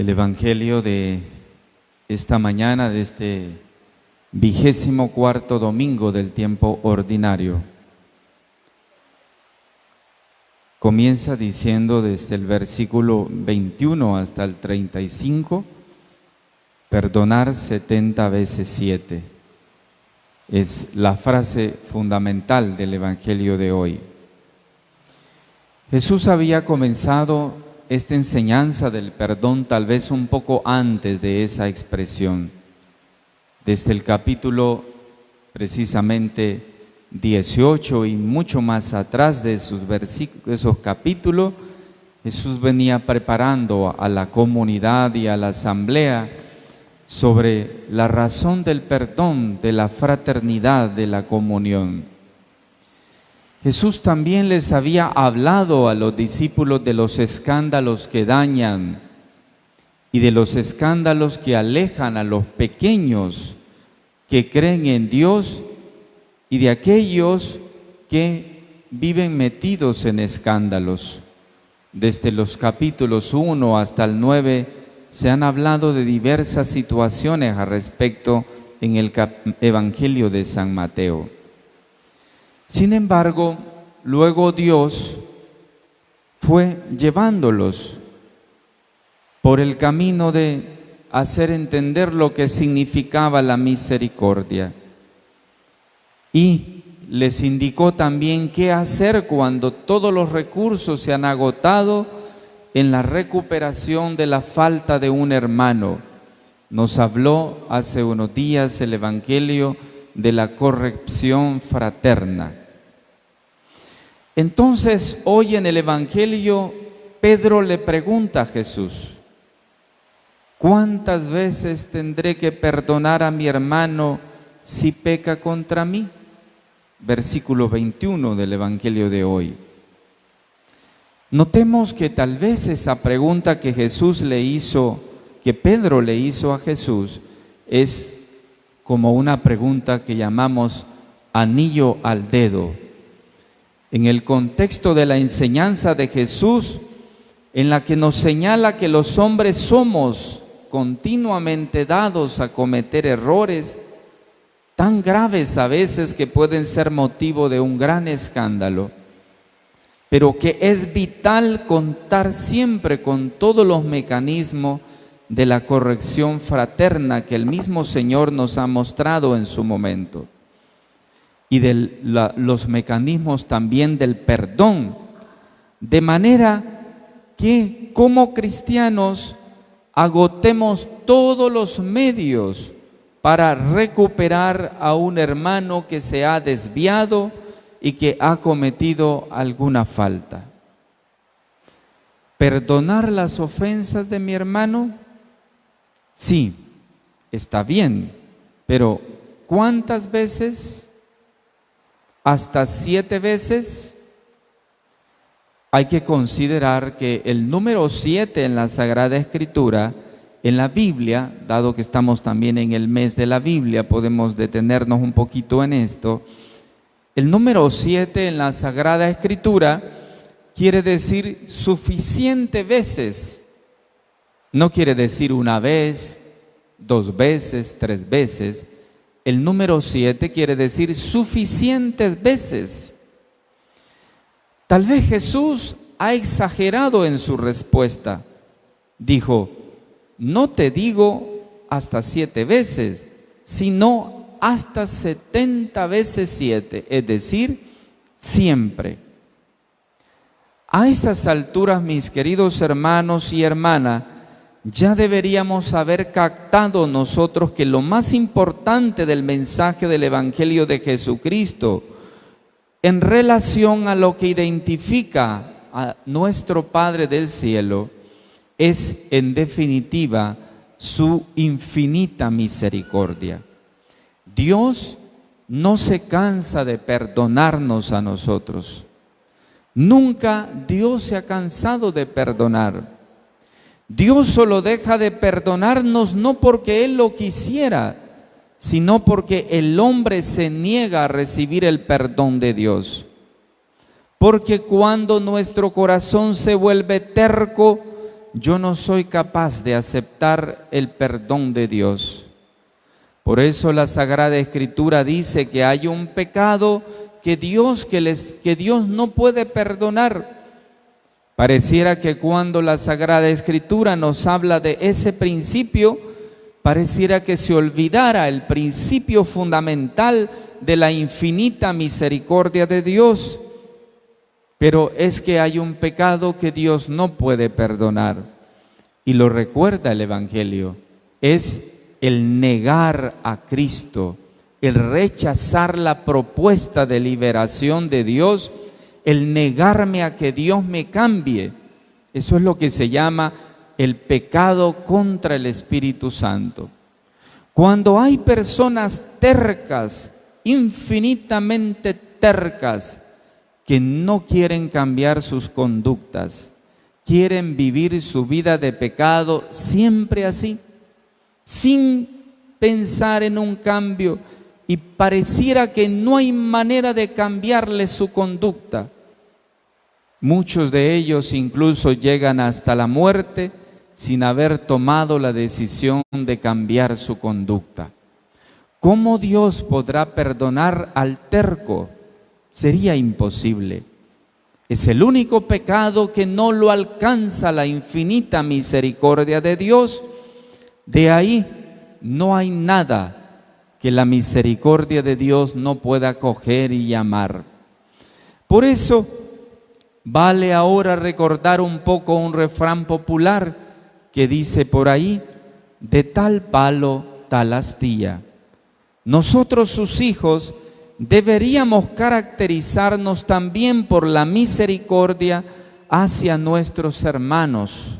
El Evangelio de esta mañana, de este 24º domingo del tiempo ordinario, comienza diciendo desde el versículo 21 hasta el 35, perdonar 70 veces 7. Es la frase fundamental del Evangelio de hoy. Jesús había comenzado esta enseñanza del perdón tal vez un poco antes de esa expresión. Desde el capítulo precisamente 18 y mucho más atrás de esos capítulos, Jesús venía preparando a la comunidad y a la asamblea sobre la razón del perdón, de la fraternidad, de la comunión. Jesús también les había hablado a los discípulos de los escándalos que dañan y de los escándalos que alejan a los pequeños que creen en Dios y de aquellos que viven metidos en escándalos. Desde los capítulos 1 hasta el 9 se han hablado de diversas situaciones al respecto en el Evangelio de San Mateo. Sin embargo, luego Dios fue llevándolos por el camino de hacer entender lo que significaba la misericordia. Y les indicó también qué hacer cuando todos los recursos se han agotado en la recuperación de la falta de un hermano. Nos habló hace unos días el Evangelio de la corrección fraterna. Entonces, hoy en el Evangelio, Pedro le pregunta a Jesús: ¿cuántas veces tendré que perdonar a mi hermano si peca contra mí? Versículo 21 del Evangelio de hoy. Notemos que tal vez esa pregunta que Pedro le hizo a Jesús, es como una pregunta que llamamos anillo al dedo. En el contexto de la enseñanza de Jesús, en la que nos señala que los hombres somos continuamente dados a cometer errores tan graves a veces que pueden ser motivo de un gran escándalo, pero que es vital contar siempre con todos los mecanismos de la corrección fraterna que el mismo Señor nos ha mostrado en su momento, y de los mecanismos también del perdón, de manera que como cristianos agotemos todos los medios para recuperar a un hermano que se ha desviado y que ha cometido alguna falta. ¿Perdonar las ofensas de mi hermano? Sí, está bien, pero ¿cuántas veces? ¿Hasta 7 veces? Hay que considerar que el número 7 en la Sagrada Escritura, en la Biblia, dado que estamos también en el mes de la Biblia, podemos detenernos un poquito en esto. El número 7 en la Sagrada Escritura quiere decir suficiente veces. No quiere decir una vez, 2 veces, 3 veces. El número 7 quiere decir suficientes veces. Tal vez Jesús ha exagerado en su respuesta. Dijo: no te digo hasta 7 veces, sino hasta 70 veces 7, es decir, siempre. A estas alturas, mis queridos hermanos y hermanas, ya deberíamos haber captado nosotros que lo más importante del mensaje del Evangelio de Jesucristo, en relación a lo que identifica a nuestro Padre del Cielo, es en definitiva su infinita misericordia. Dios no se cansa de perdonarnos a nosotros. Nunca Dios se ha cansado de perdonar. Dios solo deja de perdonarnos no porque Él lo quisiera, sino porque el hombre se niega a recibir el perdón de Dios. Porque cuando nuestro corazón se vuelve terco, yo no soy capaz de aceptar el perdón de Dios. Por eso la Sagrada Escritura dice que hay un pecado que Dios no puede perdonar. Pareciera que cuando la Sagrada Escritura nos habla de ese principio, pareciera que se olvidara el principio fundamental de la infinita misericordia de Dios. Pero es que hay un pecado que Dios no puede perdonar. Y lo recuerda el Evangelio. Es el negar a Cristo, el rechazar la propuesta de liberación de Dios, el negarme a que Dios me cambie. Eso es lo que se llama el pecado contra el Espíritu Santo. Cuando hay personas tercas, infinitamente tercas, que no quieren cambiar sus conductas, quieren vivir su vida de pecado siempre así, sin pensar en un cambio, y pareciera que no hay manera de cambiarle su conducta. Muchos de ellos incluso llegan hasta la muerte sin haber tomado la decisión de cambiar su conducta. ¿Cómo Dios podrá perdonar al terco? Sería imposible. Es el único pecado que no lo alcanza la infinita misericordia de Dios. De ahí no hay nada que la misericordia de Dios no pueda coger y amar. Por eso vale ahora recordar un poco un refrán popular que dice por ahí: de tal palo, tal astilla. Nosotros, sus hijos, deberíamos caracterizarnos también por la misericordia hacia nuestros hermanos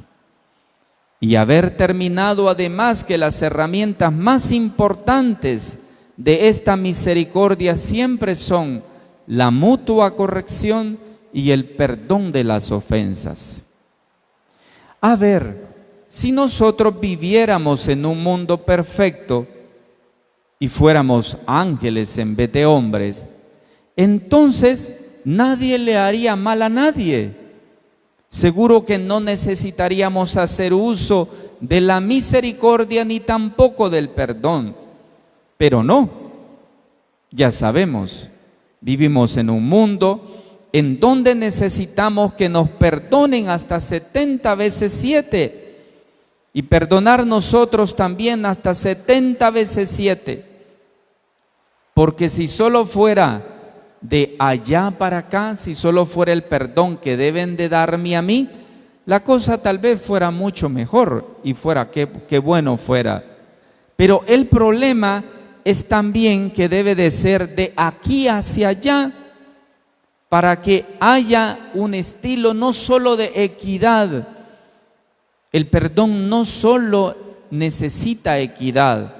y haber terminado además que las herramientas más importantes de esta misericordia siempre son la mutua corrección y el perdón de las ofensas. A ver, si nosotros viviéramos en un mundo perfecto y fuéramos ángeles en vez de hombres, entonces nadie le haría mal a nadie. Seguro que no necesitaríamos hacer uso de la misericordia ni tampoco del perdón. Pero no, ya sabemos, vivimos en un mundo en donde necesitamos que nos perdonen hasta 70 veces 7 y perdonar nosotros también hasta 70 veces 7. Porque si solo fuera de allá para acá, si solo fuera el perdón que deben de darme a mí, la cosa tal vez fuera mucho mejor y fuera que bueno fuera. Pero el problema es también que debe de ser de aquí hacia allá, para que haya un estilo no solo de equidad. El perdón no solo necesita equidad,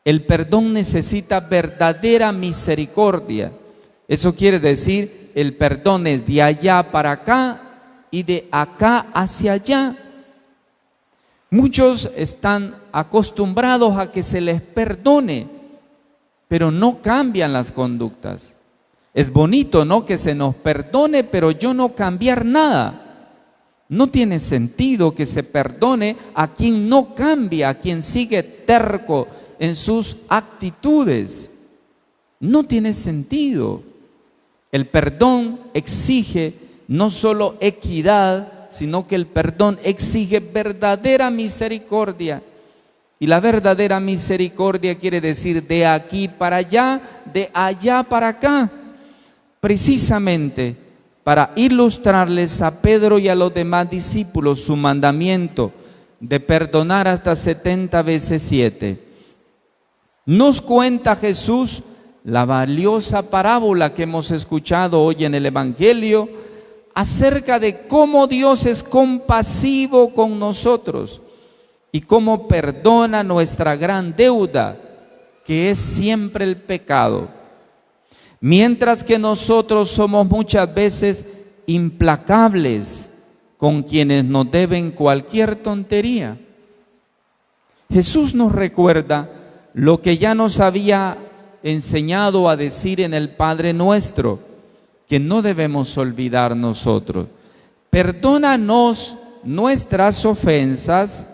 el perdón necesita verdadera misericordia. Eso quiere decir, el perdón es de allá para acá y de acá hacia allá. Muchos están acostumbrados a que se les perdone, pero no cambian las conductas. Es bonito, ¿no?, que se nos perdone, pero yo no cambiar nada. No tiene sentido que se perdone a quien no cambia, a quien sigue terco en sus actitudes. No tiene sentido. El perdón exige no solo equidad, sino que el perdón exige verdadera misericordia. Y la verdadera misericordia quiere decir de aquí para allá, de allá para acá. Precisamente para ilustrarles a Pedro y a los demás discípulos su mandamiento de perdonar hasta 70 veces 7. Nos cuenta Jesús la valiosa parábola que hemos escuchado hoy en el Evangelio acerca de cómo Dios es compasivo con nosotros y cómo perdona nuestra gran deuda, que es siempre el pecado. Mientras que nosotros somos muchas veces implacables con quienes nos deben cualquier tontería. Jesús nos recuerda lo que ya nos había enseñado a decir en el Padre Nuestro, que no debemos olvidar nosotros. Perdónanos nuestras ofensas,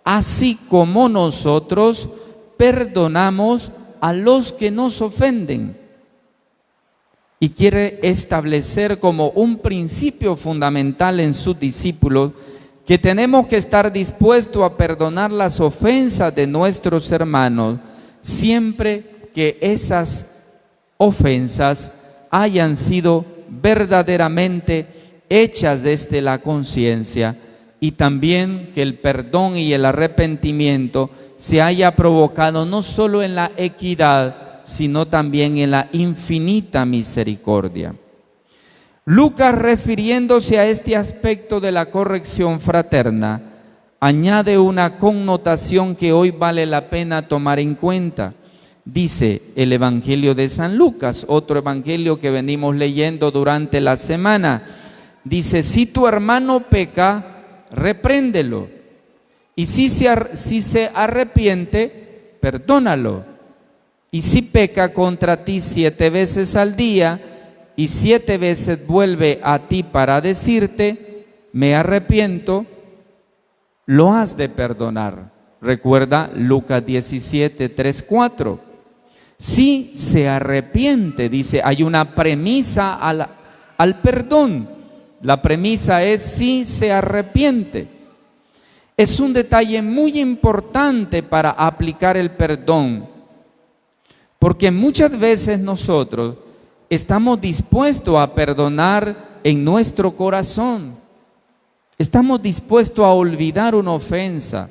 así como nosotros perdonamos a los que nos ofenden. Y quiere establecer como un principio fundamental en sus discípulos que tenemos que estar dispuestos a perdonar las ofensas de nuestros hermanos, siempre que esas ofensas hayan sido verdaderamente hechas desde la conciencia, y también que el perdón y el arrepentimiento se haya provocado no solo en la equidad, sino también en la infinita misericordia. Lucas, refiriéndose a este aspecto de la corrección fraterna, añade una connotación que hoy vale la pena tomar en cuenta. Dice el Evangelio de San Lucas, otro evangelio que venimos leyendo durante la semana. Dice: si tu hermano peca, repréndelo, y si se arrepiente, perdónalo. Y si peca contra ti 7 veces al día, y 7 veces vuelve a ti para decirte, me arrepiento, lo has de perdonar. Recuerda Lucas 17, 3, 4. Si se arrepiente, dice, hay una premisa al perdón. La premisa es si se arrepiente. Es un detalle muy importante para aplicar el perdón, porque muchas veces nosotros estamos dispuestos a perdonar en nuestro corazón. Estamos dispuestos a olvidar una ofensa,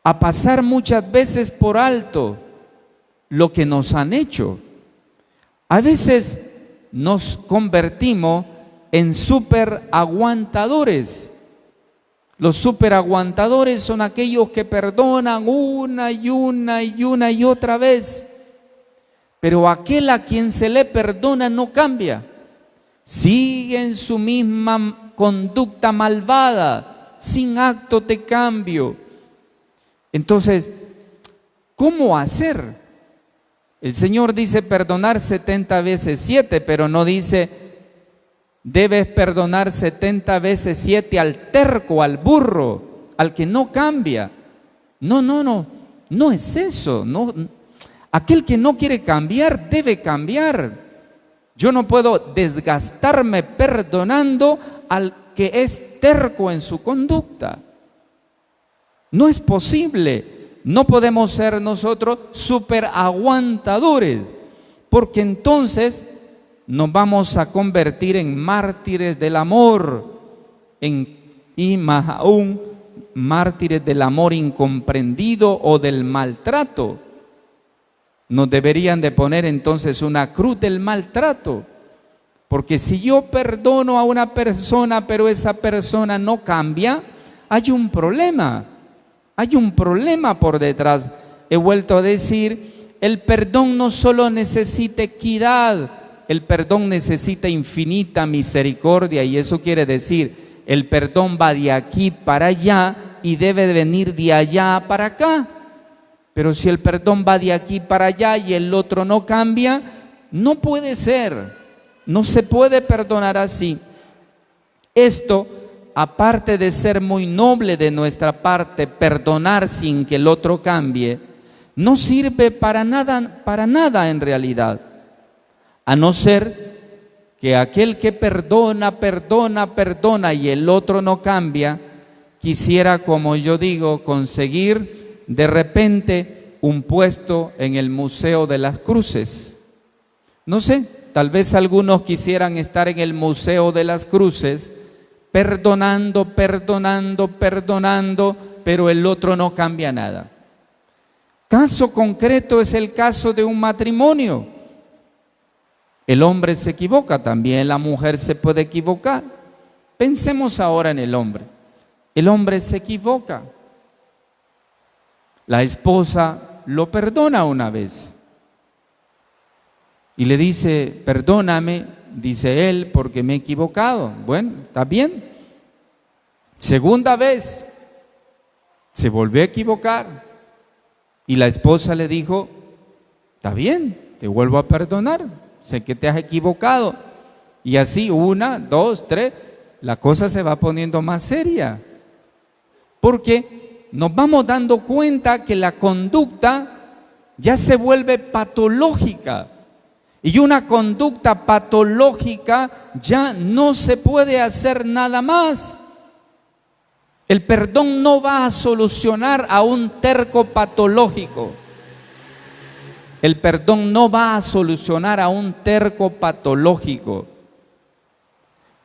a pasar muchas veces por alto lo que nos han hecho. A veces nos convertimos en superaguantadores. Los superaguantadores son aquellos que perdonan una y otra vez. Pero aquel a quien se le perdona no cambia. Sigue en su misma conducta malvada, sin acto de cambio. Entonces, ¿cómo hacer? El Señor dice perdonar 70 veces 7, pero no dice debes perdonar 70 veces 7 al terco, al burro, al que no cambia. No es eso. No. Aquel que no quiere cambiar debe cambiar. Yo no puedo desgastarme perdonando al que es terco en su conducta. No es posible. No podemos ser nosotros superaguantadores, porque entonces nos vamos a convertir en mártires del amor, y más aún, mártires del amor incomprendido o del maltrato. Nos deberían de poner entonces una cruz del maltrato, porque si yo perdono a una persona, pero esa persona no cambia, hay un problema por detrás. He vuelto a decir, el perdón no solo necesita equidad, el perdón necesita infinita misericordia, y eso quiere decir, el perdón va de aquí para allá y debe de venir de allá para acá. Pero si el perdón va de aquí para allá y el otro no cambia, no puede ser, no se puede perdonar así. Esto, aparte de ser muy noble de nuestra parte, perdonar sin que el otro cambie, no sirve para nada en realidad, a no ser que aquel que perdona y el otro no cambia, quisiera, como yo digo, conseguir de repente un puesto en el Museo de las Cruces. No sé, tal vez algunos quisieran estar en el Museo de las Cruces, perdonando, pero el otro no cambia nada. Caso concreto es el caso de un matrimonio. El hombre se equivoca, también la mujer se puede equivocar. Pensemos ahora en el hombre. El hombre se equivoca. La esposa lo perdona una vez y le dice, perdóname, dice él, porque me he equivocado. Bueno, está bien. Segunda vez, se volvió a equivocar y la esposa le dijo, está bien, te vuelvo a perdonar, sé que te has equivocado. Y así 1, 2, 3, la cosa se va poniendo más seria, porque nos vamos dando cuenta que la conducta ya se vuelve patológica, y una conducta patológica ya no se puede hacer nada más. El perdón no va a solucionar a un terco patológico. El perdón no va a solucionar a un terco patológico.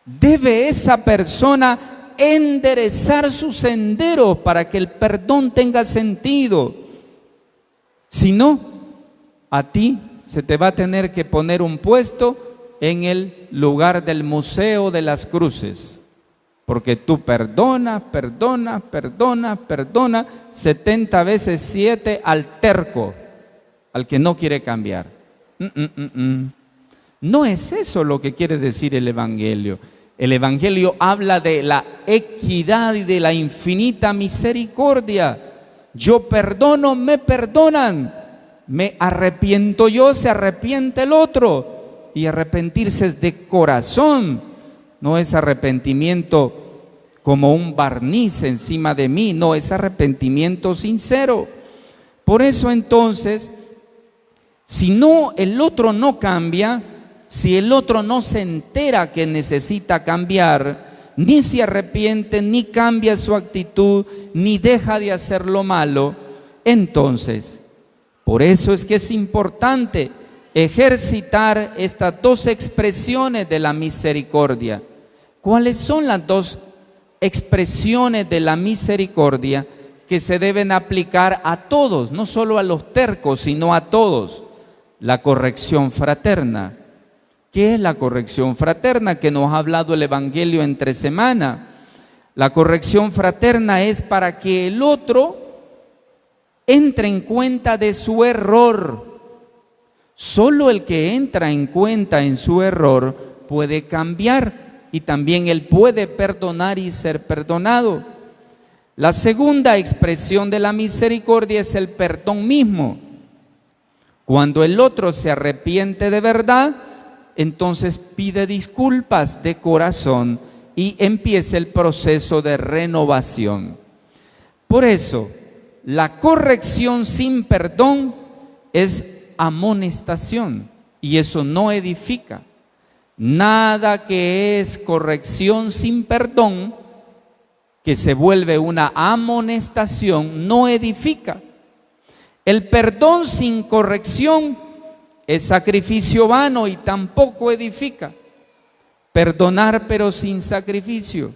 Debe esa persona enderezar su sendero para que el perdón tenga sentido. Si no, a ti se te va a tener que poner un puesto en el lugar del Museo de las Cruces. Porque tú perdona 70 veces 7 al terco, al que no quiere cambiar. No es eso lo que quiere decir el Evangelio. El Evangelio habla de la equidad y de la infinita misericordia. Yo perdono, me perdonan. Me arrepiento yo, se arrepiente el otro. Y arrepentirse es de corazón. No es arrepentimiento como un barniz encima de mí, no, es arrepentimiento sincero. Por eso entonces, si no, el otro no cambia, si el otro no se entera que necesita cambiar, ni se arrepiente, ni cambia su actitud, ni deja de hacer lo malo, entonces, por eso es que es importante ejercitar estas dos expresiones de la misericordia. ¿Cuáles son las dos expresiones de la misericordia que se deben aplicar a todos, no solo a los tercos, sino a todos? La corrección fraterna. ¿Qué es la corrección fraterna que nos ha hablado el Evangelio entre semana? La corrección fraterna es para que el otro entre en cuenta de su error. Solo el que entra en cuenta en su error puede cambiar. Y también él puede perdonar y ser perdonado. La segunda expresión de la misericordia es el perdón mismo. Cuando el otro se arrepiente de verdad, entonces pide disculpas de corazón y empieza el proceso de renovación. Por eso, la corrección sin perdón es amonestación y eso no edifica. Nada que es corrección sin perdón, que se vuelve una amonestación, no edifica. El perdón sin corrección es sacrificio vano y tampoco edifica. Perdonar pero sin sacrificio.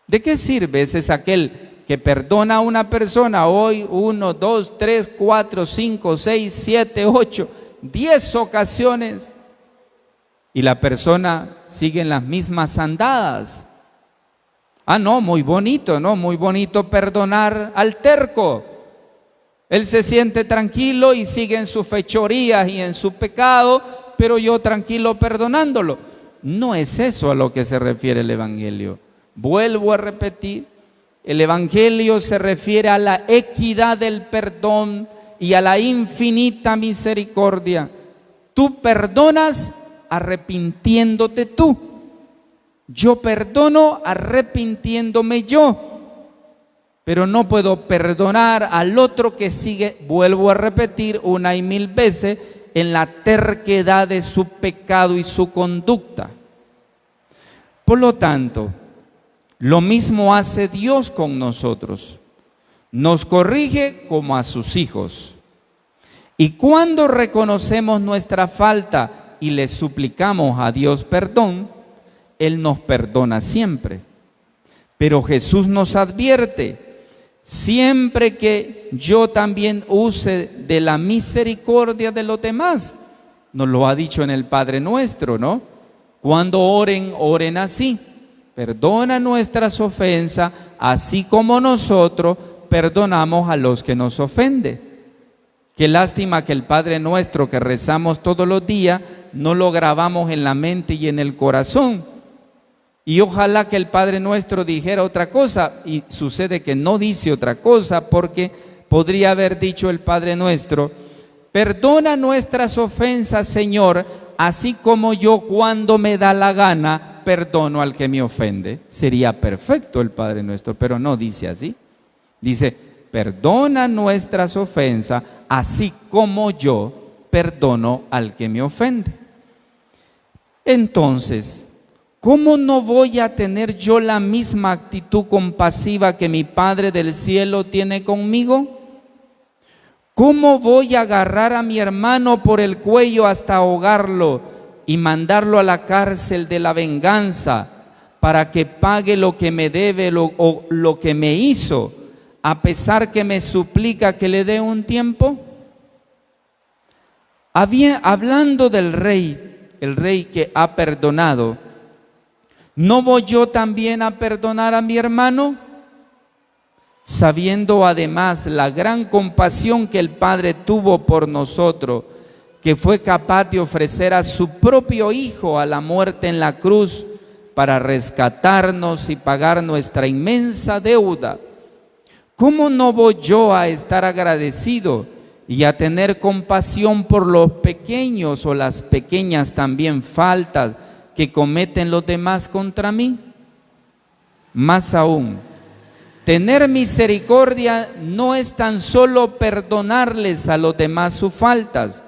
¿De qué sirve? Ese es aquel que perdona a una persona hoy 1, 2, 3, 4, 5, 6, 7, 8, 10 ocasiones. Y la persona sigue en las mismas andadas. No, muy bonito, ¿no? Muy bonito perdonar al terco. Él se siente tranquilo y sigue en sus fechorías y en su pecado, pero yo tranquilo perdonándolo. No es eso a lo que se refiere el Evangelio. Vuelvo a repetir, el Evangelio se refiere a la equidad del perdón y a la infinita misericordia. Tú perdonas arrepintiéndote tú. Yo perdono arrepintiéndome yo. Pero no puedo perdonar al otro que sigue, vuelvo a repetir una y mil veces, en la terquedad de su pecado y su conducta. Por lo tanto, lo mismo hace Dios con nosotros. Nos corrige como a sus hijos. Y cuando reconocemos nuestra falta y le suplicamos a Dios perdón, Él nos perdona siempre. Pero Jesús nos advierte, siempre que yo también use de la misericordia de los demás. Nos lo ha dicho en el Padre Nuestro, ¿no? Cuando oren, oren así. Perdona nuestras ofensas, así como nosotros perdonamos a los que nos ofenden. Qué lástima que el Padre Nuestro que rezamos todos los días no lo grabamos en la mente y en el corazón. Y ojalá que el Padre Nuestro dijera otra cosa, y sucede que no dice otra cosa, porque podría haber dicho el Padre Nuestro: perdona nuestras ofensas, Señor, así como yo cuando me da la gana perdono al que me ofende. Sería perfecto el Padre Nuestro, pero no dice así. Dice, perdona nuestras ofensas, así como yo perdono al que me ofende. Entonces, ¿cómo no voy a tener yo la misma actitud compasiva que mi Padre del cielo tiene conmigo? ¿Cómo voy a agarrar a mi hermano por el cuello hasta ahogarlo y mandarlo a la cárcel de la venganza para que pague lo que me debe o lo que me hizo, a pesar que me suplica que le dé un tiempo? Hablando del rey, el rey que ha perdonado, ¿no voy yo también a perdonar a mi hermano? Sabiendo además la gran compasión que el Padre tuvo por nosotros, que fue capaz de ofrecer a su propio Hijo a la muerte en la cruz para rescatarnos y pagar nuestra inmensa deuda. ¿Cómo no voy yo a estar agradecido y a tener compasión por los pequeños o las pequeñas también faltas que cometen los demás contra mí? Más aún, tener misericordia no es tan solo perdonarles a los demás sus faltas,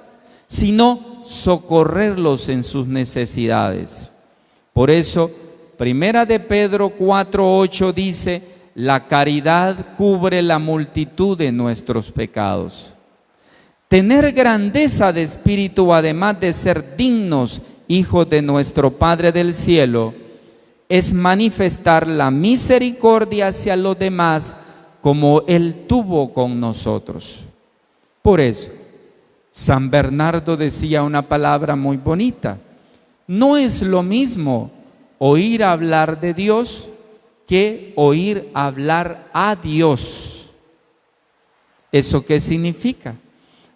sino socorrerlos en sus necesidades. Por eso, Primera de Pedro 4:8 dice, la caridad cubre la multitud de nuestros pecados. Tener grandeza de espíritu, además de ser dignos hijos de nuestro Padre del cielo, es manifestar la misericordia hacia los demás como Él tuvo con nosotros. Por eso, San Bernardo decía una palabra muy bonita: no es lo mismo oír hablar de Dios que oír hablar a Dios. ¿Eso qué significa?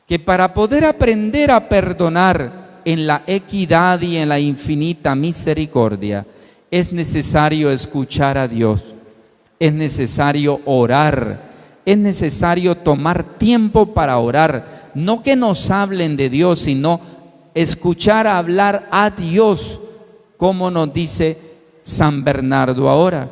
Que para poder aprender a perdonar en la equidad y en la infinita misericordia, es necesario escuchar a Dios, es necesario orar, es necesario tomar tiempo para orar. No que nos hablen de Dios, sino escuchar hablar a Dios, como nos dice San Bernardo ahora.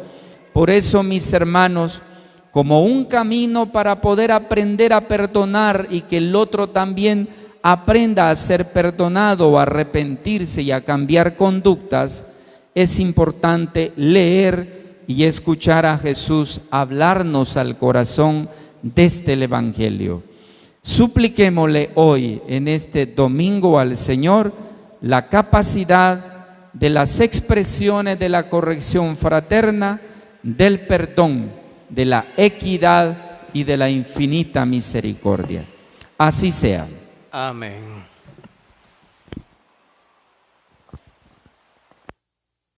Por eso, mis hermanos, como un camino para poder aprender a perdonar y que el otro también aprenda a ser perdonado, a arrepentirse y a cambiar conductas, es importante leer y escuchar a Jesús hablarnos al corazón desde el Evangelio. Supliquémosle hoy, en este domingo, al Señor la capacidad de las expresiones de la corrección fraterna, del perdón, de la equidad y de la infinita misericordia. Así sea. Amén.